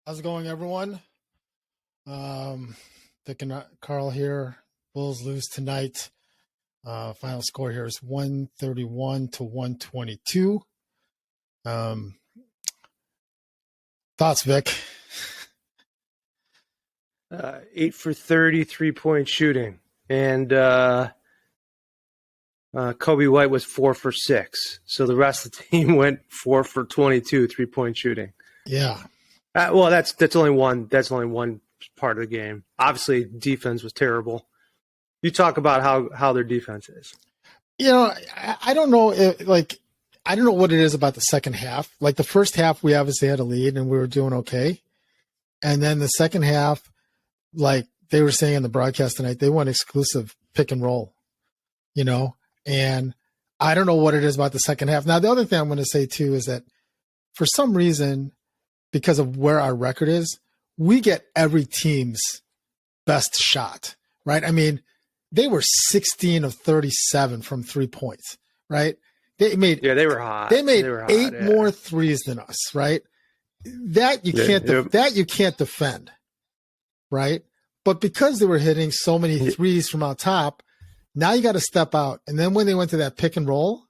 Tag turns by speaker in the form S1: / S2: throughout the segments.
S1: How's it going, everyone? Dick and Carl here. Bulls lose tonight. Final score here is 131 to 122. Thoughts, Vic?
S2: 8 for 30 3-point shooting. And Kobe White was 4 for 6. So the rest of the team went 4 for 22 3-point shooting.
S1: Yeah.
S2: Well, that's only one. That's only one part of the game. Obviously, defense was terrible. You talk about how their defense is.
S1: You know, I don't know. I don't know what it is about the second half. Like the first half, we obviously had a lead and we were doing okay. And then the second half, like they were saying in the broadcast tonight, they want exclusive pick and roll, and I don't know what it is about the second half. Now, the other thing I'm going to say too is that for some reason, because of where our record is, we get every team's best shot, right? I mean, they were 16 of 37 from 3 points, right? They were hot. They made eight more threes than us, right? That you can't defend, right? But because they were hitting so many threes from out top, now you got to step out. And then when they went to that pick and roll,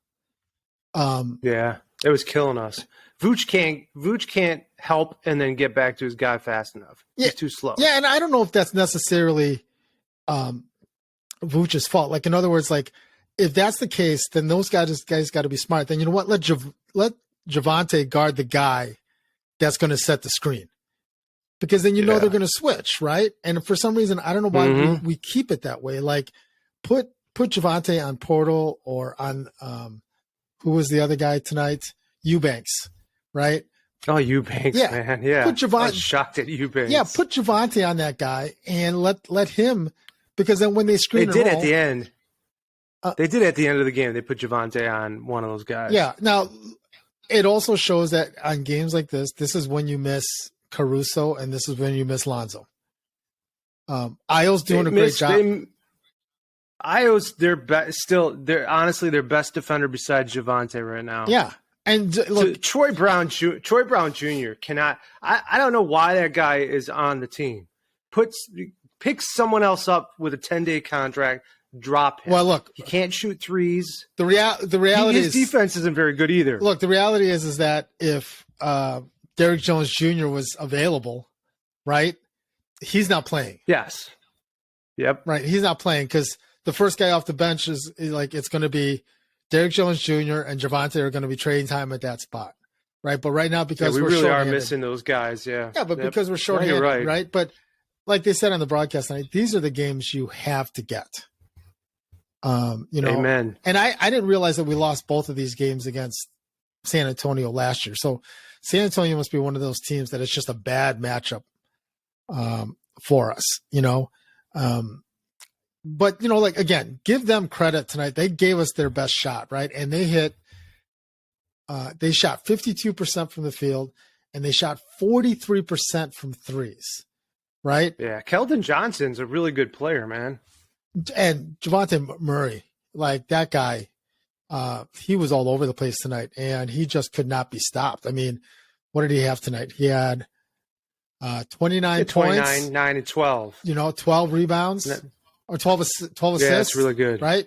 S2: it was killing us. Vooch can't help and then get back to his guy fast enough. He's too slow.
S1: Yeah, and I don't know if that's necessarily Vooch's fault. Like in other words, like if that's the case, then those guys got to be smart. Then you know what? Let Javonte guard the guy that's going to set the screen, because then they're going to switch, right? And for some reason, I don't know why we keep it that way. Like put Javonte on Portal or on who was the other guy tonight? Eubanks, right?
S2: Oh, Eubanks, man. Yeah.
S1: Put Javonte,
S2: I was shocked at Eubanks.
S1: Yeah, put Javonte on that guy and let him, because then when they screen
S2: at the end. They did at the end of the game. They put Javonte on one of those guys.
S1: Yeah. Now, it also shows that on games like this is when you miss Caruso and this is when you miss Lonzo. Io's doing a great job.
S2: Io's honestly their best defender besides Javonte right now.
S1: Yeah. And look,
S2: Troy Brown Jr. cannot. I don't know why that guy is on the team. Pick someone else up with a 10-day contract. Drop him.
S1: Well, look,
S2: he can't shoot threes.
S1: The reality
S2: his defense isn't very good either.
S1: Look, the reality is that if Derrick Jones Jr. was available, right, he's not playing.
S2: Yes. Yep.
S1: Right, he's not playing because the first guy off the bench is like it's going to be Derrick Jones Jr. and Javonte are going to be trading time at that spot, right? But right now, because
S2: we
S1: we're
S2: really are missing those guys,
S1: because we're short-handed, right? But like they said on the broadcast tonight, these are the games you have to get.
S2: Amen.
S1: And I didn't realize that we lost both of these games against San Antonio last year. So San Antonio must be one of those teams that it's just a bad matchup for us, But, like, again, give them credit tonight. They gave us their best shot, right? And they shot 52% from the field and they shot 43% from threes, right?
S2: Yeah. Keldon Johnson's a really good player, man.
S1: And Javonte Murray, like that guy, he was all over the place tonight and he just could not be stopped. I mean, what did he have tonight? He had 29 points.
S2: 9 and 12.
S1: 12 rebounds. Or 12 assists.
S2: Yeah, that's really good.
S1: Right?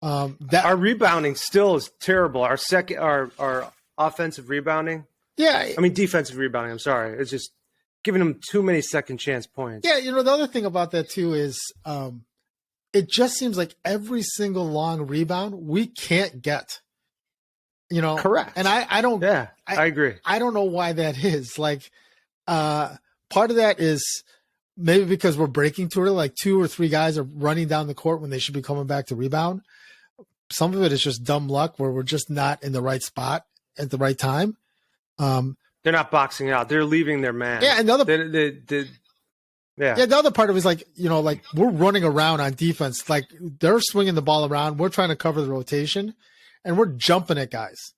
S2: Our rebounding still is terrible. Our offensive rebounding.
S1: Yeah.
S2: I mean, defensive rebounding. I'm sorry. It's just giving them too many second chance points.
S1: Yeah. The other thing about that too is it just seems like every single long rebound we can't get.
S2: Correct.
S1: And I don't.
S2: Yeah, I agree.
S1: I don't know why that is. Like, part of that is maybe because we're breaking too early, like 2 or 3 guys are running down the court when they should be coming back to rebound. Some of it is just dumb luck where we're just not in the right spot at the right time.
S2: They're not boxing out. They're leaving their man.
S1: Yeah, and the other part of it is like, like we're running around on defense. Like they're swinging the ball around. We're trying to cover the rotation and we're jumping at guys.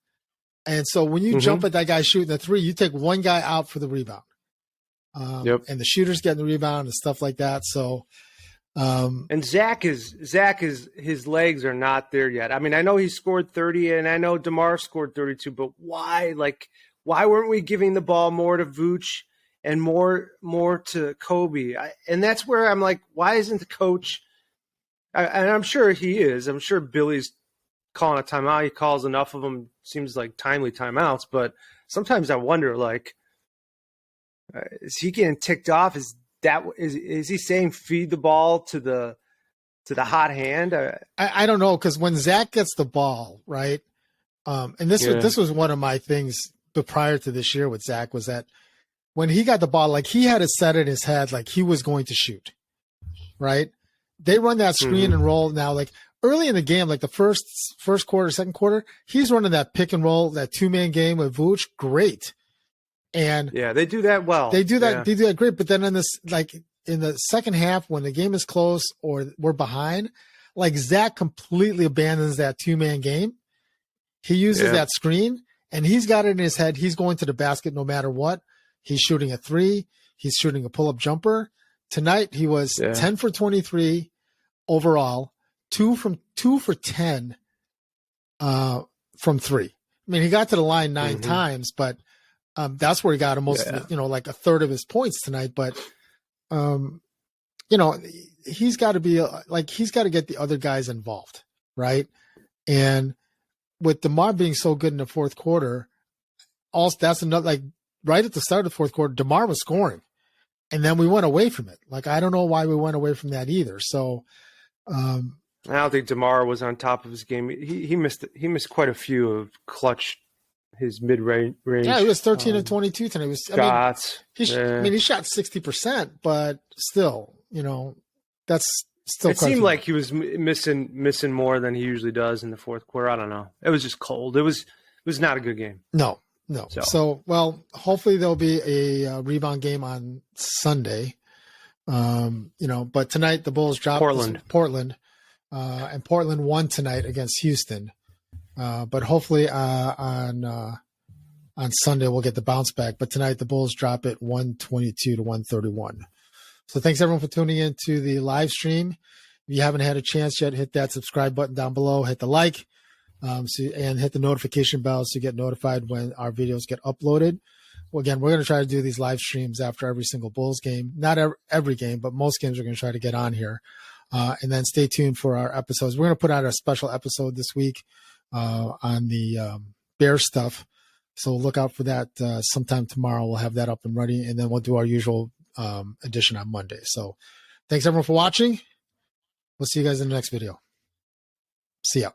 S1: And so when you jump at that guy shooting the 3, you take one guy out for the rebound. And the shooter's getting the rebound and stuff like that. So,
S2: and Zach is his legs are not there yet. I mean, I know he scored 30 and I know DeMar scored 32, but why? Like, why weren't we giving the ball more to Vooch and more to Kobe. And that's where I'm like, why isn't the coach? And I'm sure he is. I'm sure Billy's calling a timeout. He calls enough of them. Seems like timely timeouts. But sometimes I wonder, like, is he getting ticked off? Is he saying feed the ball to the hot hand?
S1: I don't know, because when Zach gets the ball, right, and this was one of my things, but prior to this year with Zach, was that when he got the ball, like, he had it set in his head like he was going to shoot, right? They run that screen and roll now, like early in the game, like the first quarter, second quarter, he's running that pick and roll, that 2-man game with Vooch, great. And
S2: yeah, they do that well.
S1: They do that.
S2: Yeah.
S1: They do that great. But then in the second half, when the game is close or we're behind, like, Zach completely abandons that 2-man game. He uses that screen, and he's got it in his head. He's going to the basket no matter what. He's shooting a 3. He's shooting a pull-up jumper. Tonight he was 10 for 23 overall, 2 for 10 from 3. I mean, he got to the line 9 times, but that's where he got almost, like a third of his points tonight. But, he's got to be he's got to get the other guys involved, right? And with DeMar being so good in the fourth quarter, also that's another, like, right at the start of the fourth quarter, DeMar was scoring, and then we went away from it. Like, I don't know why we went away from that either. So,
S2: I don't think DeMar was on top of his game. He missed quite a few of clutch. His mid-range.
S1: Yeah, he was 13 of 22 tonight. It was
S2: shots.
S1: He shot 60%, but still, that's still.
S2: It seemed like he was missing more than he usually does in the fourth quarter. I don't know. It was just cold. It was not a good game.
S1: No. So, well, hopefully there'll be a rebound game on Sunday. But tonight the Bulls dropped Portland, and Portland won tonight against Houston. But hopefully on Sunday we'll get the bounce back. But tonight the Bulls drop it 122 to 131. So thanks everyone for tuning in to the live stream. If you haven't had a chance yet, hit that subscribe button down below, hit the like, and hit the notification bell so you get notified when our videos get uploaded. Well, again, we're going to try to do these live streams after every single Bulls game. Not every game, but most games we're going to try to get on here. And then stay tuned for our episodes. We're going to put out a special episode this week on the Bears stuff. So look out for that sometime tomorrow. We'll have that up and ready, and then we'll do our usual edition on Monday. So thanks everyone for watching. We'll see you guys in the next video. See ya.